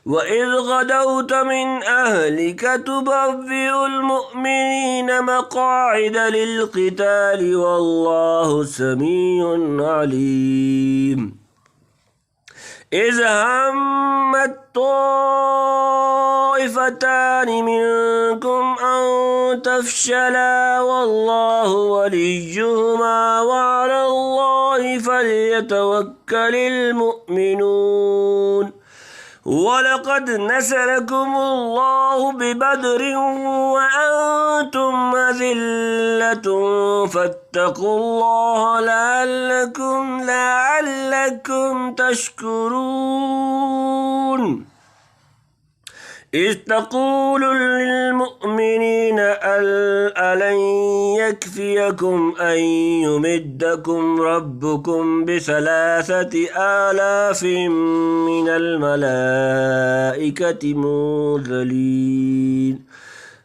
وَإِذْ غَدَوْتَ مِنْ أَهْلِكَ تُبَوِّئُ الْمُؤْمِنِينَ مَقَاعِدَ لِلْقِتَالِ وَاللَّهُ سَمِيعٌ عَلِيمٌ إِذْ هَمَّتْ طَائِفَتَانِ مِنْكُمْ أَنْ تَفْشَلَا وَاللَّهُ وَلِيُّهُمَا وَعَلَى اللَّهِ فَلْيَتَوَكَّلِ الْمُؤْمِنُونَ وَلَقَدْ نَصَرَكُمُ اللَّهُ بِبَدْرٍ وَأَنْتُمْ أَذِلَّةٌ فَاتَّقُوا اللَّهَ لَعَلَّكُمْ تَشْكُرُونَ إِذْ تَقُولُ لِلْمُؤْمِنِينَ أَلَنْ يَكْفِيَكُمْ أَنْ يُمِدَّكُمْ رَبُّكُمْ ب3,000 مِّنَ الْمَلَائِكَةِ مُنزَلِينَ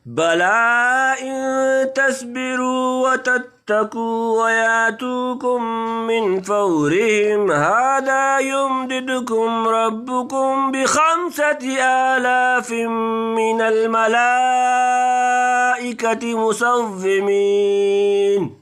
بَلَىٰ إِن تَصْبِرُوا وَتَتَّقُوا وَيَأْتُوكُم مِّنْ فَوْرِهِمْ هَٰذَا يُمْدِدْكُمْ رَبُّكُمْ ب5,000 مِّنَ الْمَلَائِكَةِ مُسَوِّمِينَ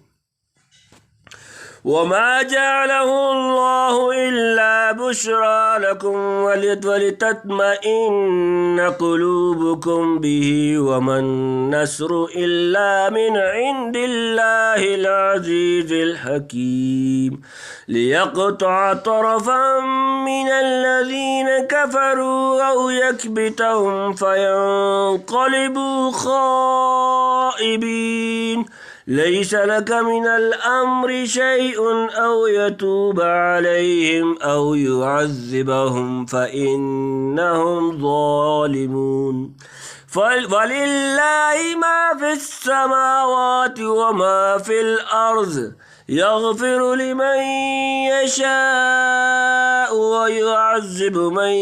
وَمَا جَعَلَهُ اللَّهُ إِلَّا بُشْرَىٰ لَكُمْ وَلِتَطْمَئِنَّ قُلُوبُكُمْ بِهِ وَمَا النَّصْرُ إِلَّا مِنْ عِندِ اللَّهِ الْعَزِيزِ الْحَكِيمِ لِيَقْطَعَ طَرَفًا مِّنَ الَّذِينَ كَفَرُوا أَوْ يَكْبِتَهُمْ فَيَنقَلِبُوا خَائِبِينَ لَيْسَ لَكَ مِنَ الْأَمْرِ شَيْءٌ أَوْ يَتُوبَ عَلَيْهِمْ أَوْ يُعَذِّبَهُمْ فَإِنَّهُمْ ظَالِمُونَ وَلِلَّهِ مَا فِي السَّمَاوَاتِ وَمَا فِي الْأَرْضِ يَغْفِرُ لِمَن يَشَاءُ وَيُعَذِّبُ مَن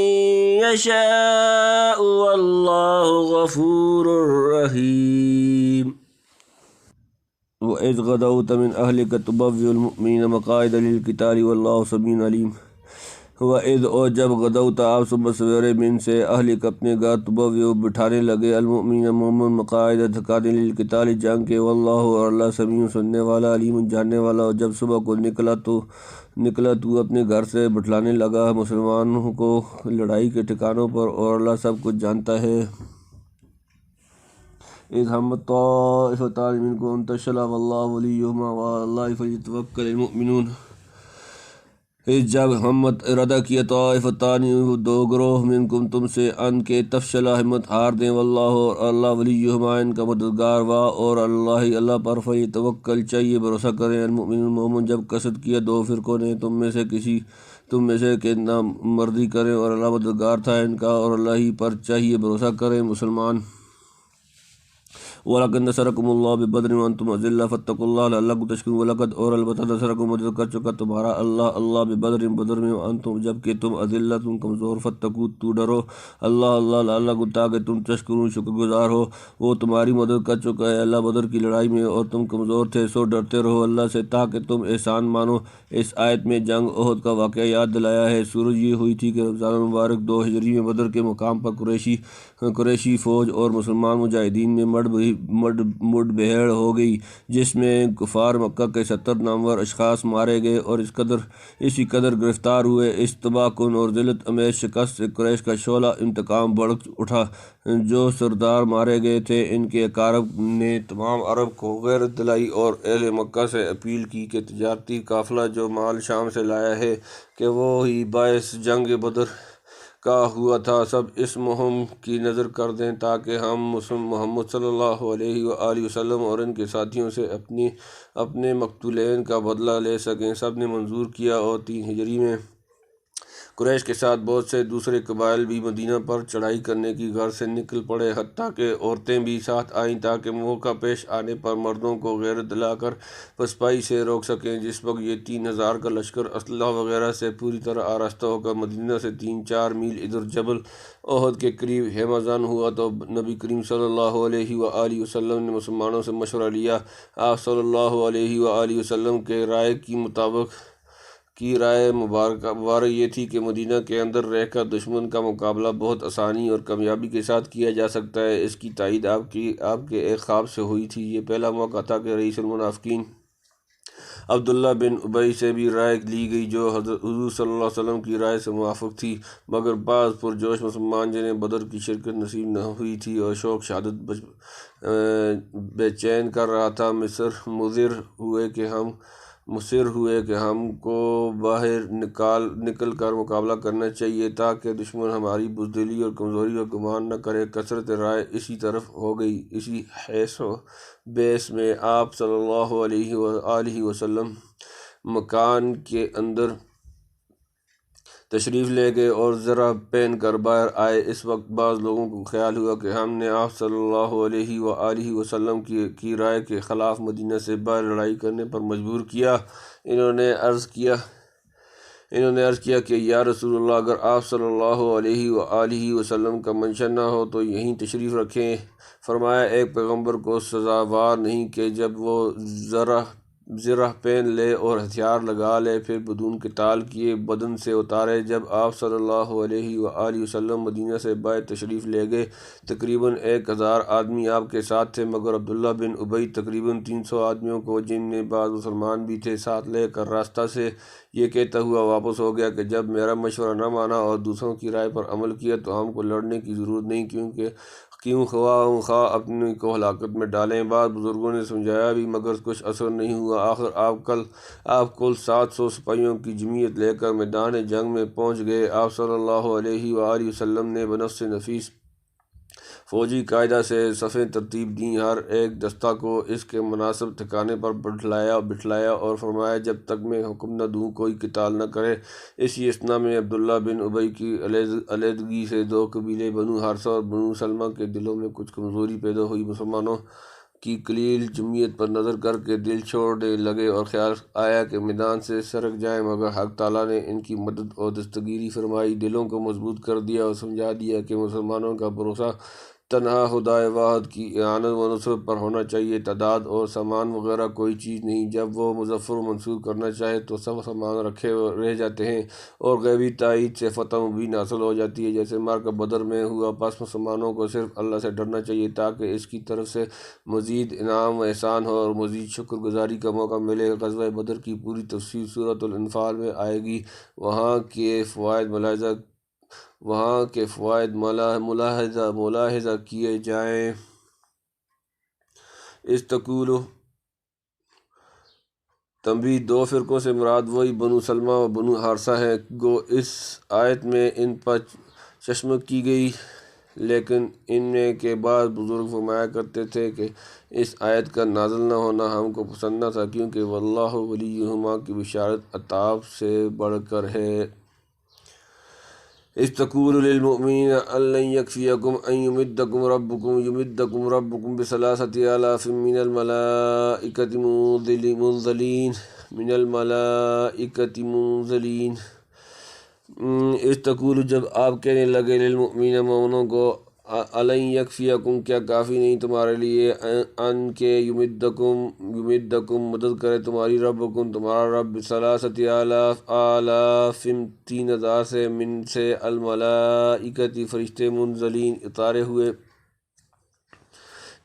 يَشَاءُ وَاللَّهُ غَفُورٌ رَّحِيمٌ وَإِذْ غَدَوْتَ مِنْ أَهْلِكَ تُبَوِّئُ الْمُؤْمِنِينَ مَقَاعِدَ لِلْقِتَالِ وَاللَّهُ سَمِيعٌ عَلِيمٌ وَإِذْ اور جب غدوت آپ صبح سویرے من سے اہلک اپنے گھر تبویو بٹھانے لگے المؤمنین مومن مقاعد ٹھکانے للقتال جنگ کے واللہ اور اللہ سمیع سننے والا علیم جاننے والا اور جب صبح کو نکلا تو اپنے گھر سے بٹھلانے لگا مسلمانوں کو لڑائی کے ٹھکانوں پر اور اللہ سب کچھ جانتا ہے اذ ہمت طائفتان منکم ان تفشلا واللہ ولیہما وعلی اللہ فلیتوکل المؤمنون جب ہمت ارادہ کیا طائفتان دو گروہ منکم تم سے ان کے تفشلا ہمت ہار دیں واللہ اور اللہ ولیہما ان کا مددگار اور اللہ پر فلیتوکل چاہیے بھروسہ کریں المؤمنون مومن جب قصد کیا دو فرقوں نے تم میں سے کہ نہ مردی کریں اور اللہ مددگار تھا ان کا اور اللہ ہی پر چاہیے بھروسہ کریں مسلمان وَلَقَدْ نَصَرَكُمُ اللَّهُ بِبَدْرٍ وَأَنْتُمْ أَذِلَّةٌ فَاتَّقُوا اللَّهَ لَعَلَّكُمْ تَشْكُرُونَ وَلَقَدْ اور البتہ نصرکم مدد کر چکا تمہارا اللہ ببدر میں وَأَنْتُمْ جب کہ تم أَذِلَّةٌ کمزور فَاتَّقُوا تو ڈرو اللہ لعلکم تاکہ تم تشکرون شکر گزار ہو وہ تمہاری مدد کر چکا ہے اللہ بدر کی لڑائی میں اور تم کمزور تھے سو ڈرتے رہو اللہ سے تاکہ تم احسان مانو اس آیت میں جنگ احد کا واقعہ یاد دلایا ہے سورج یہ ہوئی تھی کہ رمضان المبارک 2 ہجری میں بدر کے مقام پر قریشی فوج اور مسلمان مجاہدین میں مڈ بہیڑ ہو گئی جس میں کفار مکہ کے 70 نامور اشخاص مارے گئے اور اسی قدر گرفتار ہوئے اس تباہ کن اور ذلت امیز شکست سے قریش کا شعلہ انتقام بڑھ اٹھا جو سردار مارے گئے تھے ان کے اقارب نے تمام عرب کو غیرت دلائی اور اہل مکہ سے اپیل کی کہ تجارتی قافلہ جو مال شام سے لایا ہے کہ وہ ہی باعث جنگ بدر کا ہوا تھا سب اس مہم کی نظر کر دیں تاکہ ہم محمد صلی اللہ علیہ وآلہ وسلم اور ان کے ساتھیوں سے اپنے مقتولین کا بدلہ لے سکیں سب نے منظور کیا اور 3 ہجری میں قریش کے ساتھ بہت سے دوسرے قبائل بھی مدینہ پر چڑھائی کرنے کی غرض سے نکل پڑے حتیٰ کہ عورتیں بھی ساتھ آئیں تاکہ موقع پیش آنے پر مردوں کو غیرت دلا کر پسپائی سے روک سکیں جس وقت یہ 3000 کا لشکر اسلحہ وغیرہ سے پوری طرح آراستہ ہو کر مدینہ سے 3-4 میل ادھر جبل احد کے قریب خیمہ زن ہوا تو نبی کریم صلی اللہ علیہ وآلہ وسلم نے مسلمانوں سے مشورہ لیا آپ صلی اللہ علیہ وآلہ وسلم کے رائے کی مطابق کی رائے مبارک یہ تھی کہ مدینہ کے اندر رہ کر دشمن کا مقابلہ بہت آسانی اور کامیابی کے ساتھ کیا جا سکتا ہے۔ اس کی تائید آپ کے ایک خواب سے ہوئی تھی۔ یہ پہلا موقع تھا کہ رئیس المنافقین عبداللہ بن ابی سے بھی رائے لی گئی جو حضور صلی اللہ علیہ وسلم کی رائے سے موافق تھی، مگر بعض پرجوش مسلمان جنہیں بدر کی شرکت نصیب نہ ہوئی تھی اور شوق شہادت بے چین کر رہا تھا، مصر ہوئے کہ ہم کو باہر نکل کر مقابلہ کرنا چاہیے تاکہ دشمن ہماری بزدلی اور کمزوری کا گمان نہ کرے۔ کثرت رائے اسی طرف ہو گئی۔ اسی حیث و بیس میں آپ صلی اللہ علیہ وآلہ وسلم مکان کے اندر تشریف لے گئے اور زرہ پہن کر باہر آئے۔ اس وقت بعض لوگوں کو خیال ہوا کہ ہم نے آپ صلی اللہ علیہ وآلہ وسلم کی رائے کے خلاف مدینہ سے باہر لڑائی کرنے پر مجبور کیا۔ انہوں نے عرض کیا کہ یا رسول اللہ، اگر آپ صلی اللہ علیہ وآلہ وسلم کا منشا نہ ہو تو یہیں تشریف رکھیں۔ فرمایا، ایک پیغمبر کو سزاوار نہیں کہ جب وہ زرہ پہن لے اور ہتھیار لگا لے پھر بدون قتال کیے بدن سے اتارے۔ جب آپ صلی اللہ علیہ وآلہ وسلم مدینہ سے باہر تشریف لے گئے، تقریباً 1000 آدمی آپ کے ساتھ تھے، مگر عبداللہ بن ابی تقریباً 300 آدمیوں کو، جن میں بعض مسلمان بھی تھے، ساتھ لے کر راستہ سے یہ کہتا ہوا واپس ہو گیا کہ جب میرا مشورہ نہ مانا اور دوسروں کی رائے پر عمل کیا تو ہم کو لڑنے کی ضرورت نہیں، کیوں خواہ اپنے کو ہلاکت میں ڈالیں۔ بعض بزرگوں نے سمجھایا بھی مگر کچھ اثر نہیں ہوا۔ آخر آپ کل 700 سپاہیوں کی جمعیت لے کر میدان جنگ میں پہنچ گئے۔ آپ صلی اللہ علیہ وآلہ وسلم نے بنفس نفیس فوجی قاعدہ سے صفیں ترتیب دیں، ہر ایک دستہ کو اس کے مناسب ٹھکانے پر بٹھلایا اور فرمایا جب تک میں حکم نہ دوں کوئی قتال نہ کرے۔ اسی اثنا میں عبداللہ بن ابی کی علیحدگی سے 2 قبیلے بنو حارثہ اور بنو سلمہ کے دلوں میں کچھ کمزوری پیدا ہوئی۔ مسلمانوں کی قلیل جمعیت پر نظر کر کے دل چھوڑنے لگے اور خیال آیا کہ میدان سے سرک جائیں، مگر حق تعالیٰ نے ان کی مدد اور دستگیری فرمائی، دلوں کو مضبوط کر دیا اور سمجھا دیا کہ مسلمانوں کا بھروسہ تنہا خدائے واحد کی اعانت و نصرت پر ہونا چاہیے، تعداد اور سامان وغیرہ کوئی چیز نہیں۔ جب وہ مظفر و منصور کرنا چاہے تو سب سامان رکھے رہ جاتے ہیں اور غیبی تائید سے فتح مبین حاصل ہو جاتی ہے، جیسے معرکہ بدر میں ہوا۔ پس مسلمانوں کو صرف اللہ سے ڈرنا چاہیے تاکہ اس کی طرف سے مزید انعام و احسان ہو اور مزید شکر گزاری کا موقع ملے۔ غزوہ بدر کی پوری تفصیل سورۃ الانفال میں آئے گی، وہاں کے فوائد ملاحظہ کیے جائیں۔ استقول تنبیہ، 2 فرقوں سے مراد وہی بنو سلمہ و بنو حارثہ ہیں۔ گو اس آیت میں ان پر چشمک کی گئی، لیکن ان میں کے بعض بزرگ فرمایا کرتے تھے کہ اس آیت کا نازل نہ ہونا ہم کو پسند نہ تھا، کیونکہ واللہ ولیہما کی بشارت عطاف سے بڑھ کر ہے۔ اذ تقول للمؤمنین ان لن یکفیکم ان یمدکم ربکم بثلاثۃ آلاف من الملائکۃ منزلین۔ اذ تقول، جب آپ کہنے لگے للمؤمنین مومنوں کو، الن یکفیکم کیا کافی نہیں تمہارے لیے، ان کے یمدکم مدد کرے تمہاری ربکم تمہارا رب بثلاثۃ آلاف 3000 سے، من سے الملائکۃ فرشتے، منزلین اتارے ہوئے۔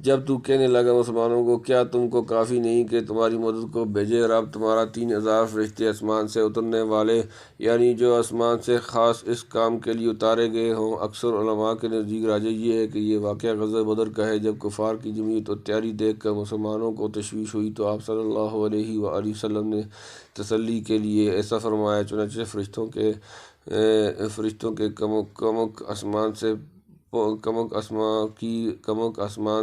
جب تو کہنے لگا مسلمانوں کو کیا تم کو کافی نہیں کہ تمہاری مدد کو بھیجے رب تمہارا 3000 فرشتے آسمان سے اترنے والے، یعنی جو آسمان سے خاص اس کام کے لیے اتارے گئے ہوں۔ اکثر علماء کے نزدیک راجح یہ ہے کہ یہ واقعہ غزوہ بدر کا ہے۔ جب کفار کی جمعیت اور تیاری دیکھ کر مسلمانوں کو تشویش ہوئی تو آپ صلی اللہ علیہ وآلہ وسلم نے تسلی کے لیے ایسا فرمایا، چنانچہ فرشتوں کے کمک آسمان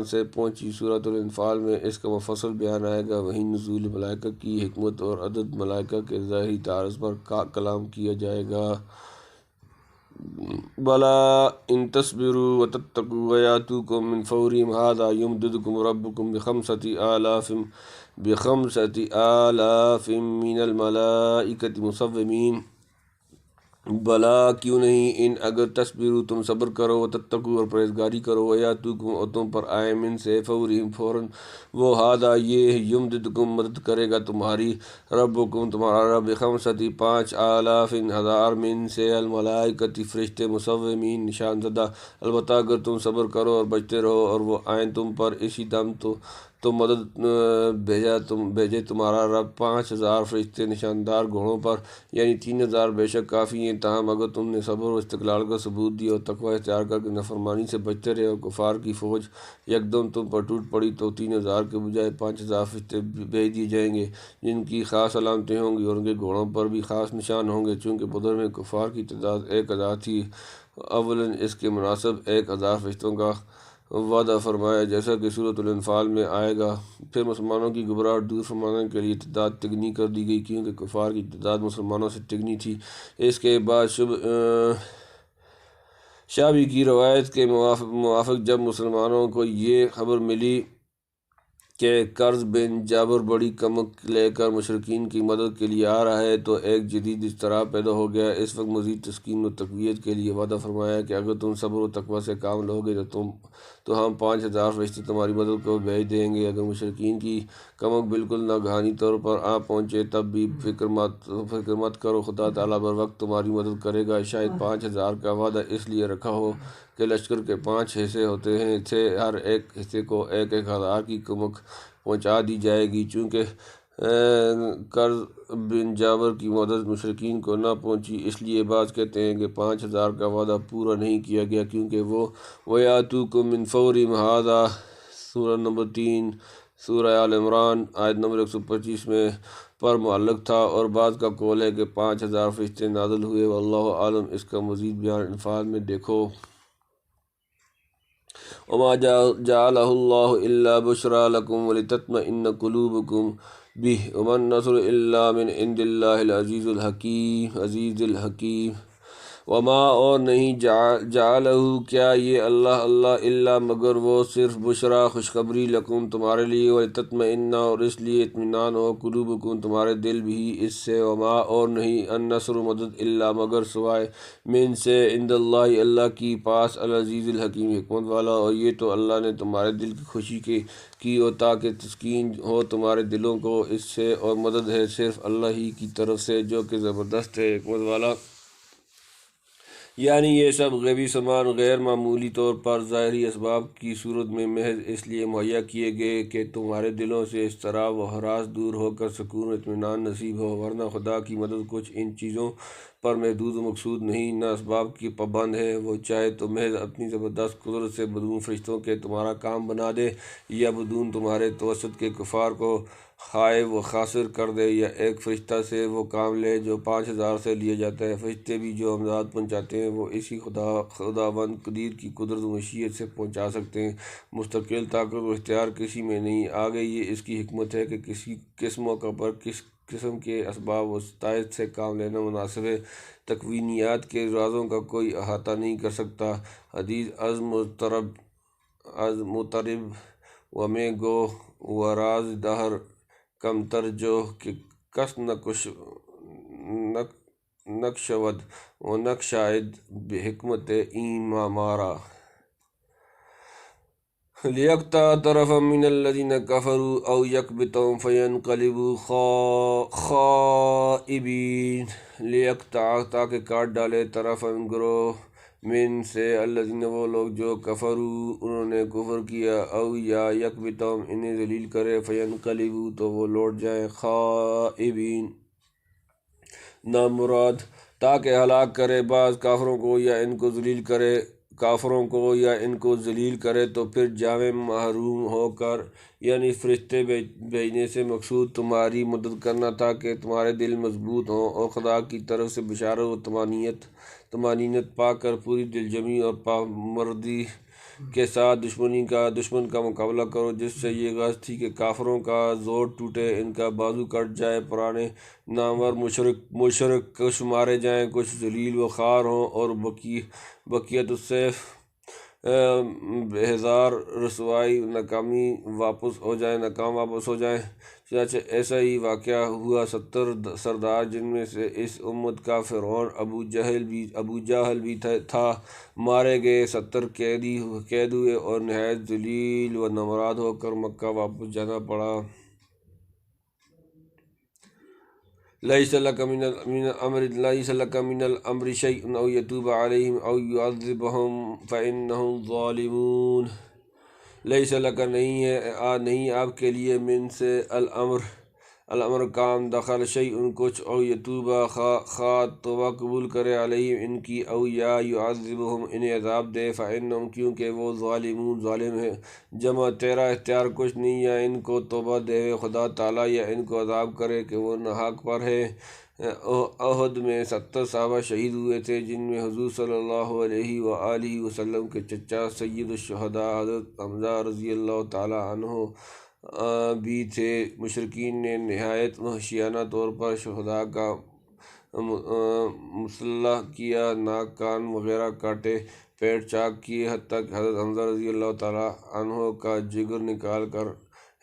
سے پہنچی۔ سورۃ الانفال میں اس کا مفصل بیان آئے گا۔ وہیں نزول ملائکہ کی حکمت اور عدد ملائکہ کے ظاہری تعارض پر کلام کیا جائے گا۔ بلا ان تصبروا وتتقوا ویاتوکم من فورہم ھذا یمددکم ربکم بخمسۃ آلاف من الملائکۃ مصومین۔ بلا کیوں نہیں، ان اگر تصبروا تم صبر کرو، و تتقوا اور پرہیزگاری کرو، ویاتوکم اور تم پر آئے من سے فورہم فوراً وہ ہادہ یہ یمددکم مدد کرے گا تمہاری ربکم تمہارا رب خمستی 5,000 ہزار من سے الملائکتی فرشتے مصومین نشان زدہ، البتہ اگر تم صبر کرو اور بچتے رہو اور وہ آئیں تم پر اسی دم تو مدد بھیجے تمہارا رب 5,000 فرشتے نشاندار گھوڑوں پر، یعنی 3,000 بے شک کافی ہیں۔ تاہم اگر تم نے صبر و استقلال کا ثبوت دیا اور تقوی اختیار کر کے نافرمانی سے بچتے رہے اور کفار کی فوج یکدم تم پر ٹوٹ پڑی تو 3,000 کے بجائے 5,000 فرشتے بھیج دیے جائیں گے جن کی خاص علامتیں ہوں گی اور ان کے گھوڑوں پر بھی خاص نشان ہوں گے، چونکہ بدر میں کفار کی تعداد 1,000 تھی۔ اولاً اس کے مناسب 1,000 فرشتوں کا وعدہ فرمایا جیسا کہ سورۃ الانفال میں آئے گا۔ پھر مسلمانوں کی گھبراہٹ دور فرمانے کے لیے تعداد تگنی کر دی گئی کیونکہ کفار کی تعداد مسلمانوں سے تگنی تھی۔ اس کے بعد شعبی کی روایت کے موافق جب مسلمانوں کو یہ خبر ملی کہ قرظ بن جابر بڑی کمک لے کر مشرکین کی مدد کے لیے آ رہا ہے تو ایک جدید اضطراب پیدا ہو گیا۔ اس وقت مزید تسکین و تقویت کے لیے وعدہ فرمایا کہ اگر تم صبر و تقوی سے کام لو گے تو ہم 5,000 فرشتے تمہاری مدد کو بھیج دیں گے۔ اگر مشرکین کی کمک بالکل ناگہانی طور پر آ پہنچے تب بھی فکر مت کرو، خدا تعالیٰ بر وقت تمہاری مدد کرے گا۔ شاید 5,000 کا وعدہ اس لیے رکھا ہو کہ لشکر کے 5 حصے ہوتے تھے، ہر ایک حصے کو 1,000 کی کمک پہنچا دی جائے گی۔ چونکہ قرظ بن جابر کی مدد مشرکین کو نہ پہنچی، اس لیے بعض کہتے ہیں کہ 5,000 کا وعدہ پورا نہیں کیا گیا کیونکہ وہ وَيَأْتُوكُم مِّن فَوْرِهِمْ هَٰذَا سورہ نمبر 3 سورہ آل عمران آیت نمبر 125 میں پر معلق تھا، اور بعض کا قول ہے کہ 5,000 فرشتے نازل ہوئے، واللہ عالم۔ اس کا مزید بیان انفال میں دیکھو۔ وما جعلہ اللہ الا بشرى لکم ولتطمئن قلوبکم بہ وما النصر الا من عند اللہ العزیز الحکیم۔ وما اور نہیں جعلہ کیا یہ اللہ الا مگر وہ صرف بشرا خوشخبری لکم تمہارے لیے، ولتطمئن اور اس لیے اطمینان ہو، قلوبکم تمہارے دل بھی اس سے، وما اور نہیں النصر مدد الا مگر سوائے من سے عند اللہ اللہ کی پاس، العزیز الحکیم حکمت والا، اور یہ تو اللہ نے تمہارے دل کی خوشی کی ہو تاکہ تسکین ہو تمہارے دلوں کو اس سے، اور مدد ہے صرف اللہ ہی کی طرف سے جو کہ زبردست ہے حکمت والا۔ یعنی یہ سب غیبی سامان غیر معمولی طور پر ظاہری اسباب کی صورت میں محض اس لیے مہیا کیے گئے کہ تمہارے دلوں سے اضطراب و ہراس دور ہو کر سکون و اطمینان نصیب ہو، ورنہ خدا کی مدد کچھ ان چیزوں پر محدود و مقصود نہیں، نہ اسباب کی پابند ہے۔ وہ چاہے تو محض اپنی زبردست قدرت سے بدون فرشتوں کے تمہارا کام بنا دے، یا بدون تمہارے توسط کے کفار کو خائب و خاسر کر دے، یا ایک فرشتہ سے وہ کام لے جو 5,000 سے لیا جاتا ہے۔ فرشتے بھی جو امداد پہنچاتے ہیں وہ اسی خداوند قدیر کی قدرت و مشیت سے پہنچا سکتے ہیں، مستقل طاقت و اختیار کسی میں نہیں۔ آگے یہ اس کی حکمت ہے کہ کس موقع پر کس قسم کے اسباب و شرائط سے کام لینا مناسب ہے، تکوینیات کے رازوں کا کوئی احاطہ نہیں کر سکتا۔ حدیث از مضطرب و میں گو و راز دہر کمتر جو کہ کس نقشود و نقشائد بحکمت ایما مارا لیقطع طرفا من الذین کفروا او یکبتهم فینقلبوا خائبین، لیقطع تاکہ کاٹ ڈالے طرفا گروہ من سے الذین وہ لوگ جو کفروا انہوں نے کفر کیا، او یا یکبتهم انہیں ذلیل کرے، فینقلبوا تو وہ لوٹ جائیں خائبین نامراد، تاکہ ہلاک کرے بعض کافروں کو یا ان کو ذلیل کرے تو پھر جاویں محروم ہو کر، یعنی فرشتے بھیجنے سے مقصود تمہاری مدد کرنا تاکہ تمہارے دل مضبوط ہوں، اور خدا کی طرف سے بشارت و طمانینت پا کر پوری دل جمعی اور پامردی کے ساتھ دشمن کا مقابلہ کرو، جس سے یہ غرض تھی کہ کافروں کا زور ٹوٹے، ان کا بازو کٹ جائے، پرانے نامور مشرک کچھ مارے جائیں، کچھ ذلیل و خوار ہوں، اور بقیت السیف بہزار رسوائی ناکام واپس ہو جائیں۔ چنانچہ ایسا ہی واقعہ ہوا 70 سردار جن میں سے اس امت کا فرعون ابو جہل بھی تھا مارے گئے، 70 قید ہوئے اور نہایت ذلیل و نامراد ہو کر مکہ واپس جانا پڑا۔ لیس لک من الامر شیء او یتوب علیہم او یعذبہم فانہم ظالمون۔ لیس لک نہیں آپ کے لیے من سے الامر کام دخل شیء کچھ، او یتوبہ خواہ توبہ قبول کرے علیہم ان کی، او یا یعذبہم انہیں عذاب دے، فانہم کیونکہ وہ ظالمون ظالم ہے۔ جمع تیرا اختیار کچھ نہیں، یا ان کو توبہ دے خدا تعالیٰ یا ان کو عذاب کرے کہ وہ ناحق پر ہے۔ احد میں 70 صحابہ شہید ہوئے تھے، جن میں حضور صلی اللہ علیہ وآلہ وسلم کے چچا سید الشہداء حضرت حمزہ رضی اللہ تعالیٰ عنہ بھی تھے۔ مشرکین نے نہایت وحشیانہ طور پر شہداء کا مسلح کیا، ناک کان وغیرہ کاٹے، پیٹ چاک کیے، حتیٰ کہ حضرت حمزہ رضی اللہ تعالیٰ عنہ کا جگر نکال کر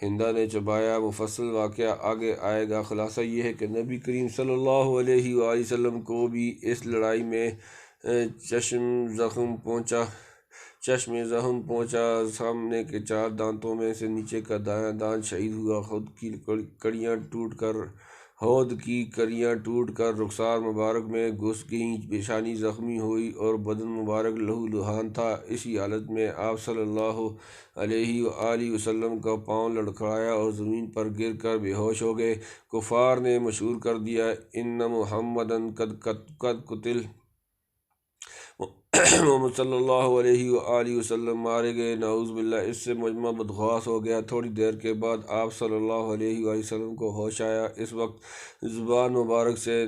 ہندا نے چبایا۔ مفصل واقعہ آگے آئے گا۔ خلاصہ یہ ہے کہ نبی کریم صلی اللہ علیہ وآلہ وسلم کو بھی اس لڑائی میں چشم زخم پہنچا۔ سامنے کے 4 دانتوں میں سے نیچے کا دایاں دانت شہید ہوا۔ ہود کی کڑیاں ٹوٹ کر رخسار مبارک میں گھس گئیں، پیشانی زخمی ہوئی اور بدن مبارک لہو لہان تھا۔ اسی حالت میں آپ صلی اللہ علیہ وآلہ وسلم کا پاؤں لڑکھڑایا اور زمین پر گر کر بے ہوش ہو گئے۔ کفار نے مشہور کر دیا، ان محمدً قد قتل، محمد صلی اللہ علیہ وآلہ وسلم مارے گئے۔ نعوذ باللہ، اس سے مجمع بدحواس ہو گیا۔ تھوڑی دیر کے بعد آپ صلی اللہ علیہ وآلہ وسلم کو ہوش آیا۔ اس وقت زبان مبارک سے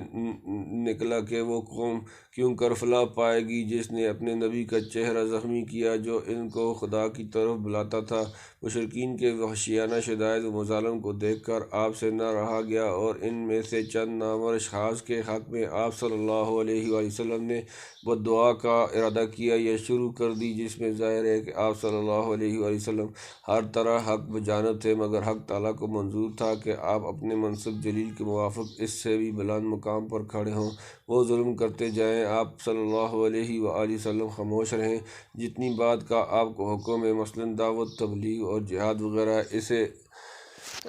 نکلا کہ وہ قوم کیوں کر فلاح پائے گی جس نے اپنے نبی کا چہرہ زخمی کیا جو ان کو خدا کی طرف بلاتا تھا۔ مشرکین کے وحشیانہ شدائد و مظالم کو دیکھ کر آپ سے نہ رہا گیا، اور ان میں سے چند نامور اشخاص کے حق میں آپ صلی اللہ علیہ وآلہ وسلم نے بددعا کا ارادہ کیا یا شروع کر دی، جس میں ظاہر ہے کہ آپ صلی اللہ علیہ وآلہ وسلم ہر طرح حق بجانب تھے، مگر حق تعالیٰ کو منظور تھا کہ آپ اپنے منصب جلیل کے موافق اس سے بھی بلند مقام پر کھڑے ہوں۔ وہ ظلم کرتے جائیں، آپ صلی اللہ علیہ وآلہ وسلم خاموش رہیں۔ جتنی بات کا آپ کو حکم ہے، مثلاً دعوت، تبلیغ اور جہاد وغیرہ، اسے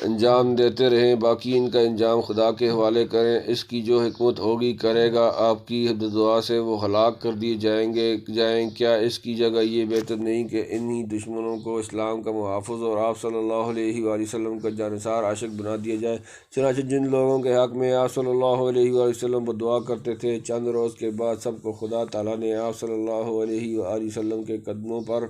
انجام دیتے رہیں، باقی ان کا انجام خدا کے حوالے کریں۔ اس کی جو حکمت ہوگی کرے گا، آپ کی دعا سے وہ ہلاک کر دیے جائیں۔ کیا اس کی جگہ یہ بہتر نہیں کہ انہی دشمنوں کو اسلام کا محافظ اور آپ صلی اللہ علیہ وآلہ وسلم کا جانثار عاشق بنا دیا جائے؟ چنانچہ جن لوگوں کے حق میں آپ صلی اللہ علیہ وآلہ وسلم بددعا کرتے تھے، چند روز کے بعد سب کو خدا تعالیٰ نے آپ صلی اللہ علیہ وآلہ وسلم کے قدموں پر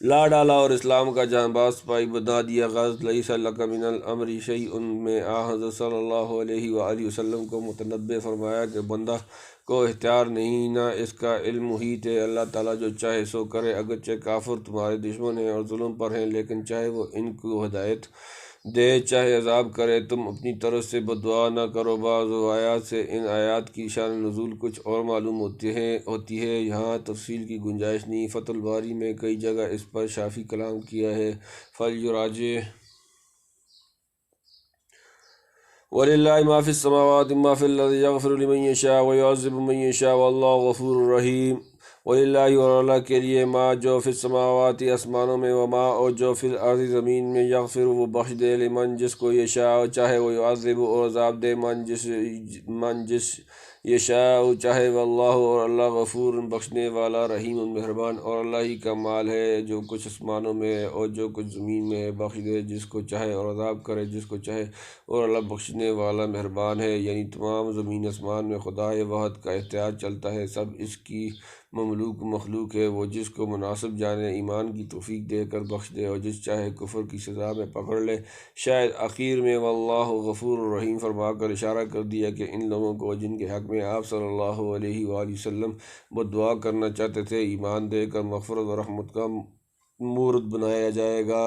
لا ڈالا اور اسلام کا جانباز سپاہی بنا دیا۔ غرض لیس لک من الامر شیء میں حضرت صلی اللہ علیہ وآلہ وسلم کو متنبہ فرمایا کہ بندہ کو اختیار نہیں، نہ اس کا علم محیط ہے۔ اللہ تعالیٰ جو چاہے سو کرے، اگرچہ کافر تمہارے دشمن ہیں اور ظلم پر ہیں، لیکن چاہے وہ ان کو ہدایت دے، چاہے عذاب کرے، تم اپنی طرف سے بددعا نہ کرو۔ بعض روایات سے ان آیات کی شان نزول کچھ اور معلوم ہوتی ہے، یہاں تفصیل کی گنجائش نہیں۔ فتح الباری میں کئی جگہ اس پر شافی کلام کیا ہے۔ فلیراجع وَلِلَّهِ مَا فِي السَّمَاوَاتِ وَمَا فِي الْأَرْضِ يَغْفِرُ لِمَن يَشَاءُ وَيُعَذِّبُ مَن يَشَاءُ وَاللَّهُ غَفُورٌ رَحِيمٌ۔ وَلِلَّهِ اور اللہ کے لیے ما جو فی السماوات آسمانوں میں، وما اور جو فی الارض زمین میں، یغفر وہ بخش دے، لمن جس کو یشاء چاہے، ویعذب اور عذاب دے، من جس یشاء چاہے، واللہ اور اللہ غفور بخشنے والا، رحیم مہربان۔ اور اللہ ہی کا مال ہے جو کچھ آسمانوں میں ہے اور جو کچھ زمین میں ہے، بخش دے جس کو چاہے اور عذاب کرے جس کو چاہے، اور اللہ بخشنے والا مہربان ہے۔ یعنی تمام زمین آسمان میں خدا وحد کا اختیار چلتا ہے، سب اس کی مملوک مخلوق ہے۔ وہ جس کو مناسب جانے ایمان کی توفیق دے کر بخش دے، اور جس چاہے کفر کی سزا میں پکڑ لے۔ شاید آخر میں واللہ غفور الرحیم فرما کر اشارہ کر دیا کہ ان لوگوں کو جن کے حق میں آپ صلی اللہ علیہ وآلہ وسلم بددعا کرنا چاہتے تھے، ایمان دے کر مغفرت و رحمت کا مورد بنایا جائے گا۔